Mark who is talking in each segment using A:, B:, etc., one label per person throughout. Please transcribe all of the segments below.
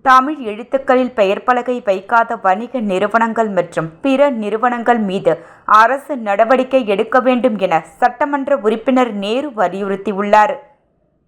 A: தமிழ் எழுத்துக்களில் பெயர் பலகை வைக்காத வணிக நிறுவனங்கள் மற்றும் பிற நிறுவனங்கள் மீது அரசு நடவடிக்கை எடுக்க வேண்டும் என சட்டமன்ற உறுப்பினர் நேரு வலியுறுத்தியுள்ளார்.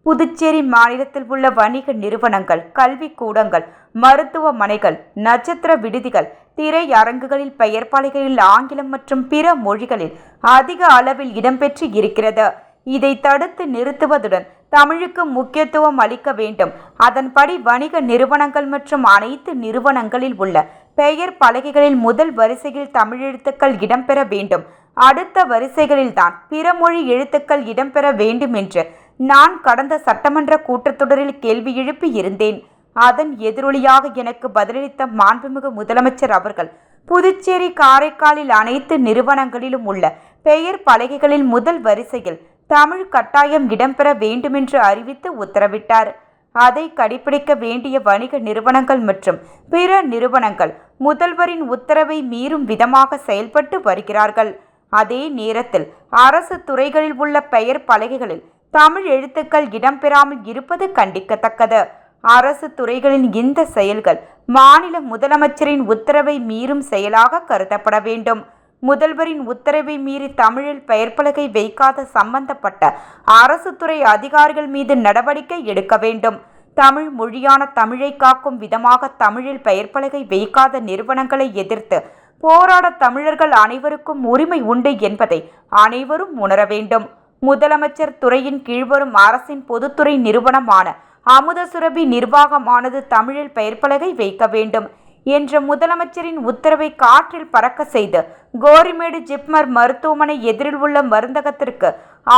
A: புதுச்சேரி மாநிலத்தில் உள்ள வணிக நிறுவனங்கள், கல்விக்கூடங்கள், மருத்துவமனைகள், நட்சத்திர விடுதிகள், திரையரங்குகளில் பெயர் பலகையில் ஆங்கிலம் மற்றும் பிற மொழிகளில் அதிக அளவில் இடம்பெற்று இருக்கிறது. இதை தடுத்து நிறுத்துவதுடன் தமிழுக்கு முக்கியத்துவம் அளிக்க வேண்டும். அதன்படி வணிக நிறுவனங்கள் மற்றும் அனைத்து நிறுவனங்களில் உள்ள பெயர் பலகைகளில் முதல் வரிசையில் தமிழ் எழுத்துக்கள் இடம்பெற வேண்டும். அடுத்த வரிசைகளில்தான் பிற மொழி எழுத்துக்கள் இடம்பெற வேண்டும் என்று நான் கடந்த சட்டமன்ற கூட்டத்தொடரில் கேள்வி எழுப்பி இருந்தேன். அதன் எதிரொலியாக எனக்கு பதிலளித்த மாண்புமிகு முதலமைச்சர் அவர்கள், புதுச்சேரி, காரைக்காலில் அனைத்து நிறுவனங்களிலும் உள்ள பெயர் பலகைகளில் முதல் வரிசையில் தமிழ் கட்டாயம் இடம்பெற வேண்டுமென்று அறிவித்து உத்தரவிட்டார். அதை கடைபிடிக்க வேண்டிய வணிக நிறுவனங்கள் மற்றும் பிற நிறுவனங்கள் முதல்வரின் உத்தரவை மீறும் விதமாக செயல்பட்டு வருகிறார்கள். அதே நேரத்தில் அரசு துறைகளில் உள்ள பெயர் பலகைகளில் தமிழ் எழுத்துக்கள் இடம்பெறாமல் இருப்பது கண்டிக்கத்தக்கது. அரசு துறைகளின் இந்த செயல்கள் மாநில முதலமைச்சரின் உத்தரவை மீறும் செயலாக கருதப்பட வேண்டும். முதல்வரின் உத்தரவை மீறி தமிழில் பெயர் பலகை வைக்காத சம்பந்தப்பட்ட அரசு துறை அதிகாரிகள் மீது நடவடிக்கை எடுக்க வேண்டும். தமிழ் மொழியான தமிழை காக்கும் விதமாக தமிழில் பெயர் பலகை வைக்காத நிறுவனங்களை எதிர்த்து போராட தமிழர்கள் அனைவருக்கும் உரிமை உண்டு என்பதை அனைவரும் உணர வேண்டும். முதலமைச்சர் துறையின் கீழ்வரும் அரசின் பொதுத்துறை நிறுவனமான அமுதசுரபி நிர்வாகமானது தமிழில் பெயர் பலகை வைக்க வேண்டும் என்ற முதலமைச்சரின் உத்தரவை காற்றில் பறக்க செய்து கோரிமேடு ஜிப்மர் மருத்துவமனை எதிரில் உள்ள மருந்தகத்திற்கு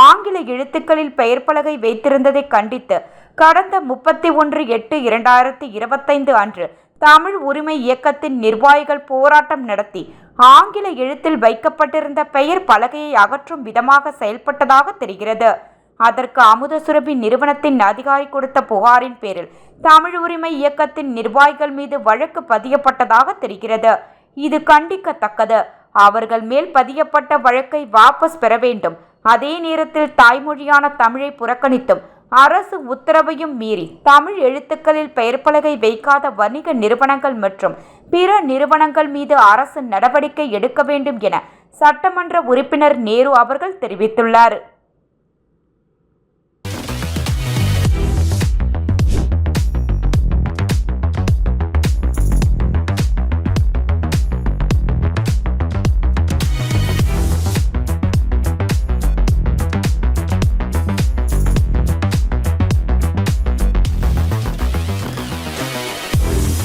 A: ஆங்கில எழுத்துக்களில் பெயர் பலகை வைத்திருந்ததை கண்டித்து கடந்த 31/8/2025 அன்று தமிழ் உரிமை இயக்கத்தின் நிர்வாகிகள் போராட்டம் நடத்தி ஆங்கில எழுத்தில் வைக்கப்பட்டிருந்த பெயர் பலகையை அகற்றும் விதமாக செயல்பட்டதாக தெரிகிறது. அதற்கு அமுதசுரபி நிறுவனத்தின் அதிகாரி கொடுத்த புகாரின் பேரில் தமிழ் உரிமை இயக்கத்தின் நிர்வாகிகள் மீது வழக்கு பதியப்பட்டதாக தெரிகிறது. இது கண்டிக்கத்தக்கது. அவர்கள் மேல் பதியப்பட்ட வழக்கை வாபஸ் பெற வேண்டும். அதே நேரத்தில் தாய்மொழியான தமிழை புறக்கணித்தும் அரசு உத்தரவையும் மீறி தமிழ் எழுத்துக்களில் பெயர் பலகை வைக்காத வணிக நிறுவனங்கள் மற்றும் பிற நிறுவனங்கள் மீது அரசு நடவடிக்கை எடுக்க வேண்டும் என சட்டமன்ற உறுப்பினர் நேரு அவர்கள் தெரிவித்துள்ளார்.